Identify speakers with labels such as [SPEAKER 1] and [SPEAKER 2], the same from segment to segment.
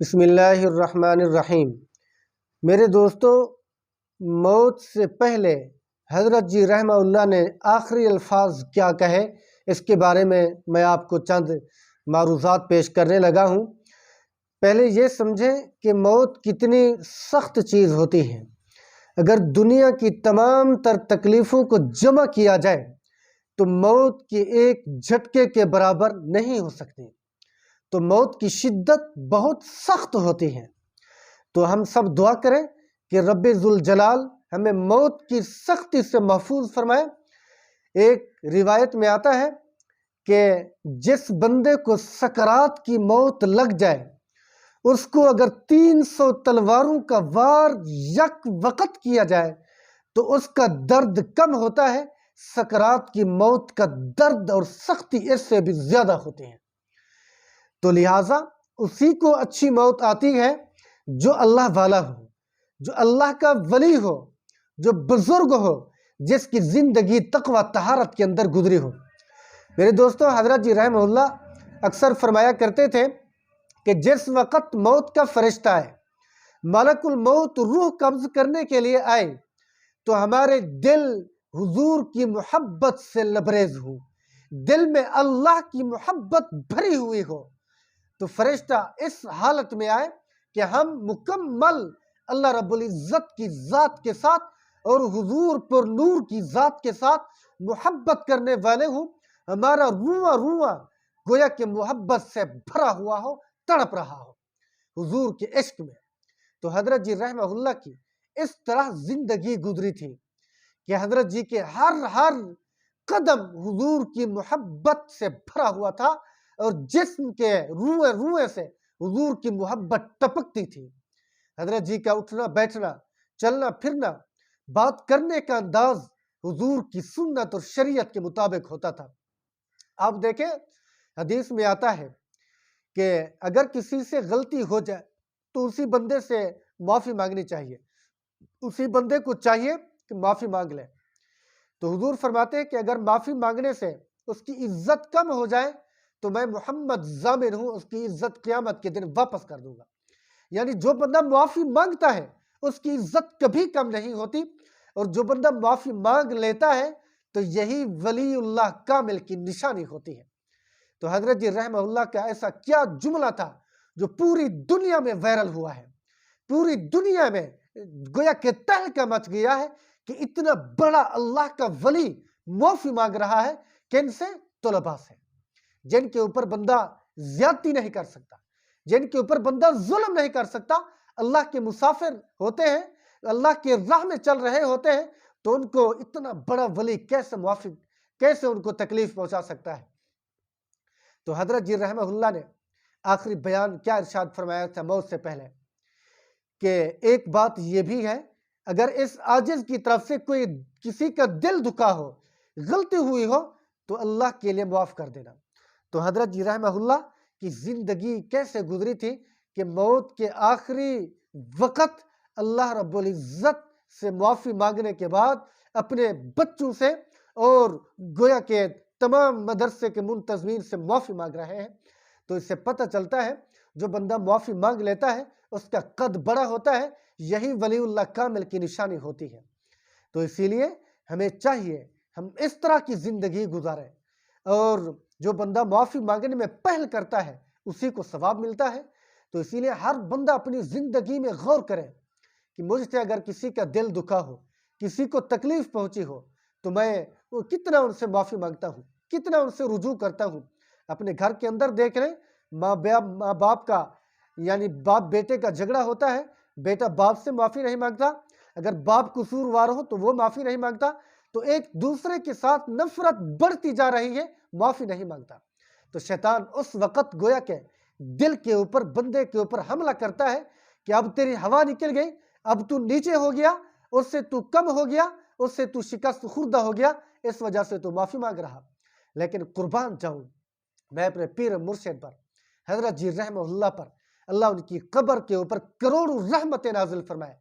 [SPEAKER 1] بسم اللہ الرحمن الرحیم۔ میرے دوستو، موت سے پہلے حضرت جی رحمہ اللہ نے آخری الفاظ کیا کہے، اس کے بارے میں آپ کو چند معروضات پیش کرنے لگا ہوں۔ پہلے یہ سمجھیں کہ موت کتنی سخت چیز ہوتی ہے۔ اگر دنیا کی تمام تر تکلیفوں کو جمع کیا جائے تو موت کے ایک جھٹکے کے برابر نہیں ہو سکتی۔ تو موت کی شدت بہت سخت ہوتی ہے۔ تو ہم سب دعا کریں کہ رب ذوالجلال ہمیں موت کی سختی سے محفوظ فرمائے۔ ایک روایت میں آتا ہے کہ جس بندے کو سکرات کی موت لگ جائے، اس کو اگر 300 تلواروں کا وار یک وقت کیا جائے تو اس کا درد کم ہوتا ہے، سکرات کی موت کا درد اور سختی اس سے بھی زیادہ ہوتی ہے۔ تو لہٰذا اسی کو اچھی موت آتی ہے جو اللہ والا ہو، جو اللہ کا ولی ہو، جو بزرگ ہو، جس کی زندگی تقوی طہارت کے اندر گزری ہو۔ میرے دوستو، حضرت جی رحمہ اللہ اکثر فرمایا کرتے تھے کہ جس وقت موت کا فرشتہ آئے، ملک الموت روح قبض کرنے کے لیے آئے، تو ہمارے دل حضور کی محبت سے لبریز ہو، دل میں اللہ کی محبت بھری ہوئی ہو، تو فرشتہ اس حالت میں آئے کہ ہم مکمل اللہ رب العزت کی ذات کے ساتھ اور حضور پر نور کی ذات کے ساتھ محبت کرنے والے ہوں، ہمارا رواں رواں گویا کہ محبت سے بھرا ہوا ہو، تڑپ رہا ہو حضور کے عشق میں۔ تو حضرت جی رحمہ اللہ کی اس طرح زندگی گزری تھی کہ حضرت جی کے ہر قدم حضور کی محبت سے بھرا ہوا تھا، اور جسم کے روئے روئے سے حضور کی محبت ٹپکتی تھی۔ حضرت جی کا اٹھنا بیٹھنا، چلنا پھرنا، بات کرنے کا انداز حضور کی سنت اور شریعت کے مطابق ہوتا تھا۔ آپ دیکھیں، حدیث میں آتا ہے کہ اگر کسی سے غلطی ہو جائے تو اسی بندے سے معافی مانگنی چاہیے، اسی بندے کو چاہیے کہ معافی مانگ لے۔ تو حضور فرماتے ہیں کہ اگر معافی مانگنے سے اس کی عزت کم ہو جائے تو میں محمد ضامن ہوں، اس کی عزت قیامت کے دن واپس کر دوں گا۔ یعنی جو بندہ معافی مانگتا ہے اس کی عزت کبھی کم نہیں ہوتی، اور جو بندہ معافی مانگ لیتا ہے تو یہی ولی اللہ کامل کی نشانی ہوتی ہے۔ تو حضرت جی رحمہ اللہ کا ایسا کیا جملہ تھا جو پوری دنیا میں وائرل ہوا ہے، پوری دنیا میں گویا کہ تہلکہ مچ گیا ہے کہ اتنا بڑا اللہ کا ولی معافی مانگ رہا ہے، کن سے؟ طلباء سے، جن کے اوپر بندہ زیادتی نہیں کر سکتا، جن کے اوپر بندہ ظلم نہیں کر سکتا، اللہ کے مسافر ہوتے ہیں، اللہ کے راہ میں چل رہے ہوتے ہیں، تو ان کو اتنا بڑا ولی کیسے ان کو تکلیف پہنچا سکتا ہے؟ تو حضرت جی رحمہ اللہ نے آخری بیان کیا ارشاد فرمایا تھا موت سے پہلے کہ ایک بات یہ بھی ہے، اگر اس عاجز کی طرف سے کوئی کسی کا دل دکھا ہو، غلطی ہوئی ہو، تو اللہ کے لیے معاف کر دینا۔ تو حضرت جی رحمہ اللہ کی زندگی کیسے گزری تھی کہ موت کے آخری وقت اللہ رب العزت سے معافی مانگنے کے بعد اپنے بچوں سے اور گویا کہ تمام مدرسے کے منتظمین سے معافی مانگ رہے ہیں۔ تو اس سے پتہ چلتا ہے جو بندہ معافی مانگ لیتا ہے اس کا قد بڑا ہوتا ہے، یہی ولی اللہ کامل کی نشانی ہوتی ہے۔ تو اسی لیے ہمیں چاہیے ہم اس طرح کی زندگی گزاریں، اور جو بندہ معافی مانگنے میں پہل کرتا ہے اسی کو ثواب ملتا ہے۔ تو اسی لیے ہر بندہ اپنی زندگی میں غور کرے کہ مجھ سے اگر کسی کا دل دکھا ہو، کسی کو تکلیف پہنچی ہو، تو میں کتنا ان سے معافی مانگتا ہوں، کتنا ان سے رجوع کرتا ہوں۔ اپنے گھر کے اندر دیکھ لیں، ماں باپ کا یعنی باپ بیٹے کا جھگڑا ہوتا ہے، بیٹا باپ سے معافی نہیں مانگتا، اگر باپ قصوروار ہو تو وہ معافی نہیں مانگتا، تو ایک دوسرے کے ساتھ نفرت بڑھتی جا رہی ہے، معافی نہیں مانگتا۔ تو شیطان اس وقت گویا کہ دل کے اوپر، بندے کے اوپر حملہ کرتا ہے کہ اب تیری ہوا نکل گئی، اب تو نیچے ہو گیا، اس سے تو کم ہو گیا، اس سے تو شکست خوردہ ہو گیا، اس وجہ سے تو معافی مانگ رہا۔ لیکن قربان جاؤں میں اپنے پیر مرشد پر، حضرت جی رحمہ اللہ پر، اللہ ان کی قبر کے اوپر کروڑوں رحمت نازل فرمائے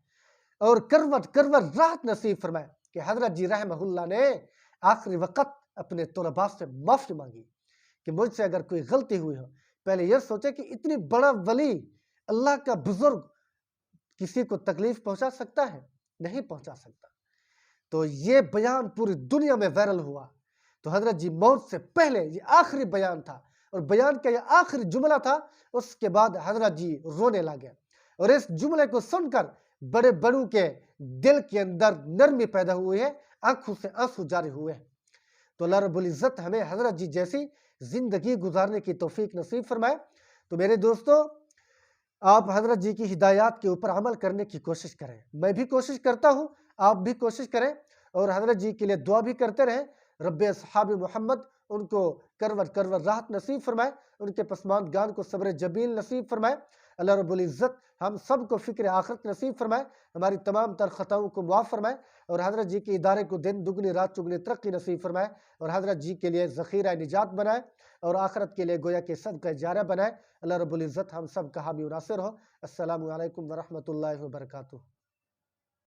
[SPEAKER 1] اور کروٹ راحت نصیب فرمائے کہ حضرت جی رحمہ اللہ نے آخری وقت اپنے طلباء سے معافی مانگی کہ مجھ سے اگر کوئی غلطی ہوئی ہو۔ پہلے یہ سوچے کہ اتنی بڑا ولی اللہ کا بزرگ کسی کو تکلیف پہنچا سکتا ہے؟ نہیں پہنچا سکتا۔ تو یہ بیان پوری دنیا میں وائرل ہوا۔ تو حضرت جی موت سے پہلے یہ آخری بیان تھا، اور بیان کا یہ آخری جملہ تھا۔ اس کے بعد حضرت جی رونے لگے، اور اس جملے کو سن کر بڑے بڑوں کے دل کے اندر نرمی پیدا ہوئی ہے، آنکھوں سے آنسو جاری ہوئے ہیں۔ تو اللہ رب العزت ہمیں حضرت جی جیسی زندگی گزارنے کی توفیق نصیب فرمائے۔ تو میرے دوستو، آپ حضرت جی کی ہدایات کے اوپر عمل کرنے کی کوشش کریں، میں بھی کوشش کرتا ہوں، آپ بھی کوشش کریں، اور حضرت جی کے لیے دعا بھی کرتے رہیں۔ رب اصحاب محمد ان کو کروٹ راحت نصیب فرمائے، ان کے پسماندگان کو صبر جمیل نصیب فرمائے۔ اللہ رب العزت ہم سب کو فکر آخرت نصیب فرمائے، ہماری تمام تر خطاؤں کو معاف فرمائے، اور حضرت جی کے ادارے کو دن دگنی رات چگنی ترقی نصیب فرمائے، اور حضرت جی کے لیے ذخیرہ نجات بنائے، اور آخرت کے لیے گویا کہ صدقہ جاریہ بنائے۔ اللہ رب العزت ہم سب کا حامی و ناصر ہو۔ السلام علیکم ورحمۃ اللہ وبرکاتہ۔